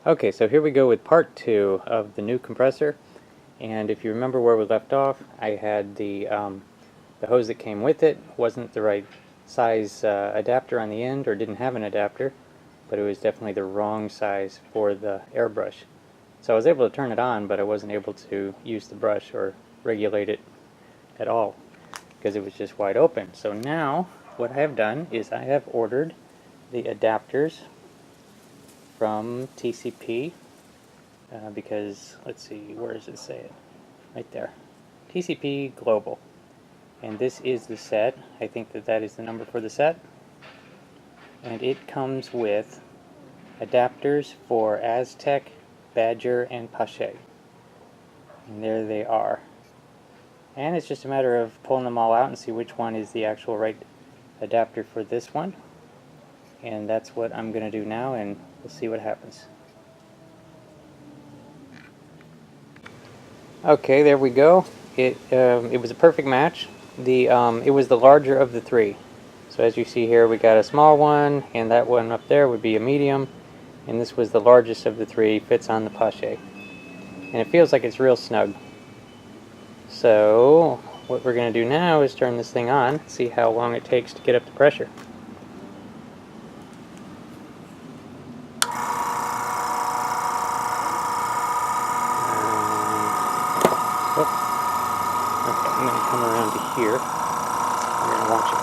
Okay, so here we go with part 2 of the new compressor, and if you remember where we left off, I had the hose that came with it wasn't the right size adapter on the end, or didn't have an adapter, but it was definitely the wrong size for the airbrush. So I was able to turn it on, but I wasn't able to use the brush or regulate it at all because it was just wide open. So now what I have done is I have ordered the adapters from TCP because, let's see, where does it say it? Right there. TCP Global. And this is the set. I think that is the number for the set. And it comes with adapters for Aztec, Badger, and Paasche. And there they are. And it's just a matter of pulling them all out and see which one is the actual right adapter for this one. And that's what I'm going to do now, and we'll see what happens. Okay, there we go. It was a perfect match. It was the larger of the three. So as you see here, we got a small one, and that one up there would be a medium, and this was the largest of the three, fits on the Paasche. And it feels like it's real snug. So what we're going to do now is turn this thing on, see how long it takes to get up the pressure. Okay, I'm going to come around to here. We're going to watch it.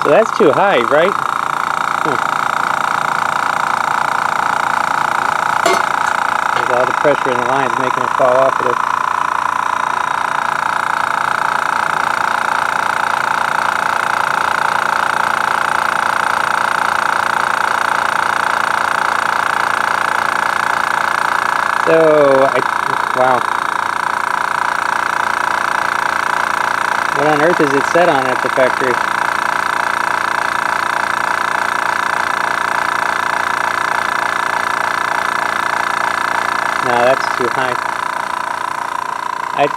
So that's too high, right? There's all the pressure in the lines making it fall off of it. Wow. What on earth is it set on at the factory? No, that's too high.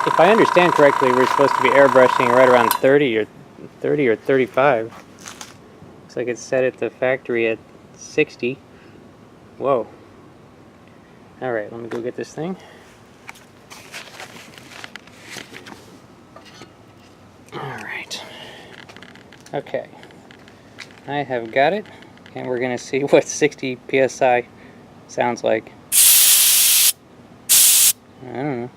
If I understand correctly, we're supposed to be airbrushing right around 30 or 35. Looks like it's set at the factory at 60. Whoa. Alright, let me go get this thing. Alright. Okay. I have got it, and we're going to see what 60 psi sounds like. I don't know.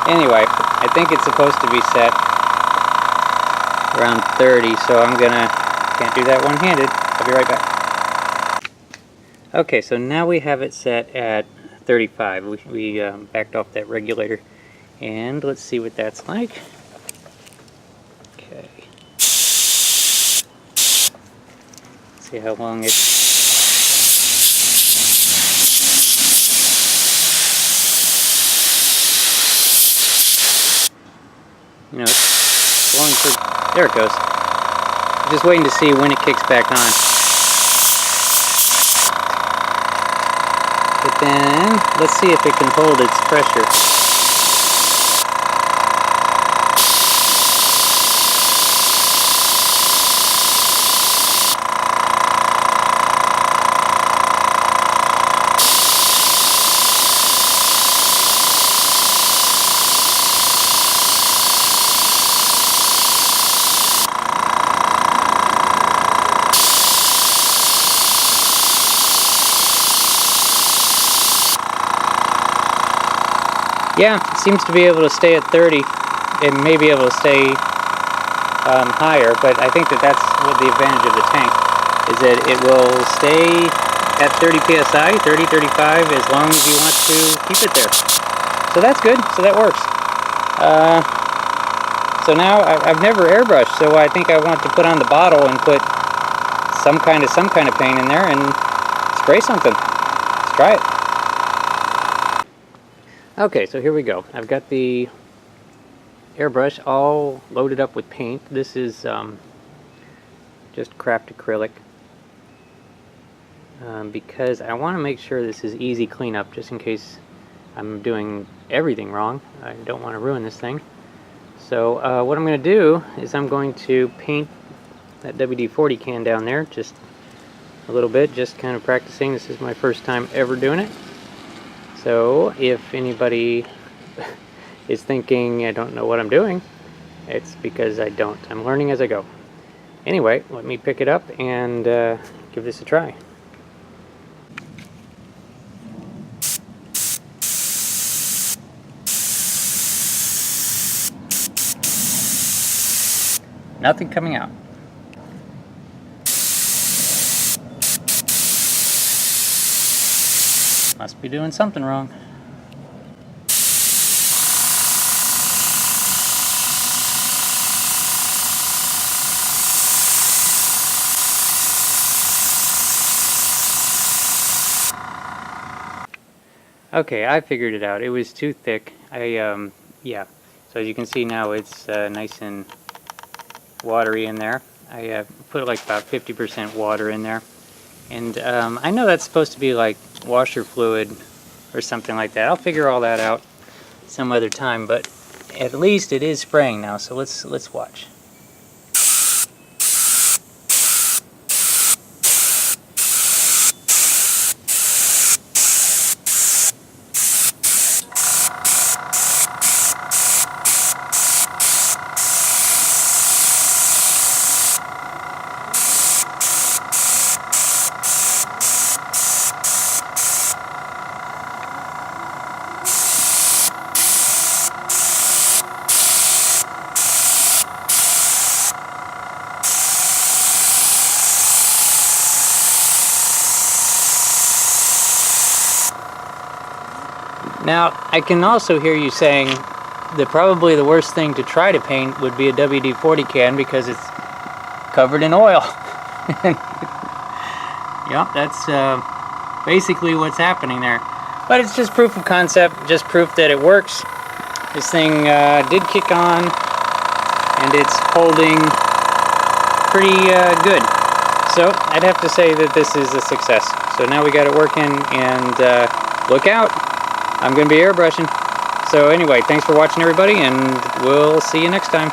Anyway, I think it's supposed to be set around 30, so can't do that one-handed. I'll be right back. Okay, so now we have it set at 35. We backed off that regulator, and let's see what that's like. Okay. See how long it... You know, it's blowing for... There it goes. Just waiting to see when it kicks back on. But then, let's see if it can hold its pressure. Yeah, it seems to be able to stay at 30. It may be able to stay higher, but I think that's what the advantage of the tank is, that it will stay at 30 psi, 30, 35, as long as you want to keep it there. So that's good, so that works. So now I've never airbrushed, so I think I want to put on the bottle and put some kind of paint in there and spray something. Let's try it. Okay, so here we go. I've got the airbrush all loaded up with paint. This is just craft acrylic because I want to make sure this is easy cleanup, just in case I'm doing everything wrong. I don't want to ruin this thing. So what I'm going to do is I'm going to paint that WD-40 can down there just a little bit, just kind of practicing. This is my first time ever doing it. So if anybody is thinking I don't know what I'm doing, it's because I don't. I'm learning as I go. Anyway, let me pick it up and give this a try. Nothing coming out. Must be doing something wrong. Okay, I figured it out. It was too thick. Yeah. So as you can see now, it's nice and watery in there. I put like about 50% water in there. And I know that's supposed to be like washer fluid or something like that. I'll figure all that out some other time, but at least it is spraying now, so let's watch. Now, I can also hear you saying that probably the worst thing to try to paint would be a WD-40 can because it's covered in oil. Yep, that's basically what's happening there. But it's just proof of concept, just proof that it works. This thing did kick on, and it's holding pretty good. So I'd have to say that this is a success. So now we got it working, and look out, I'm going to be airbrushing. So anyway, thanks for watching everybody, and we'll see you next time.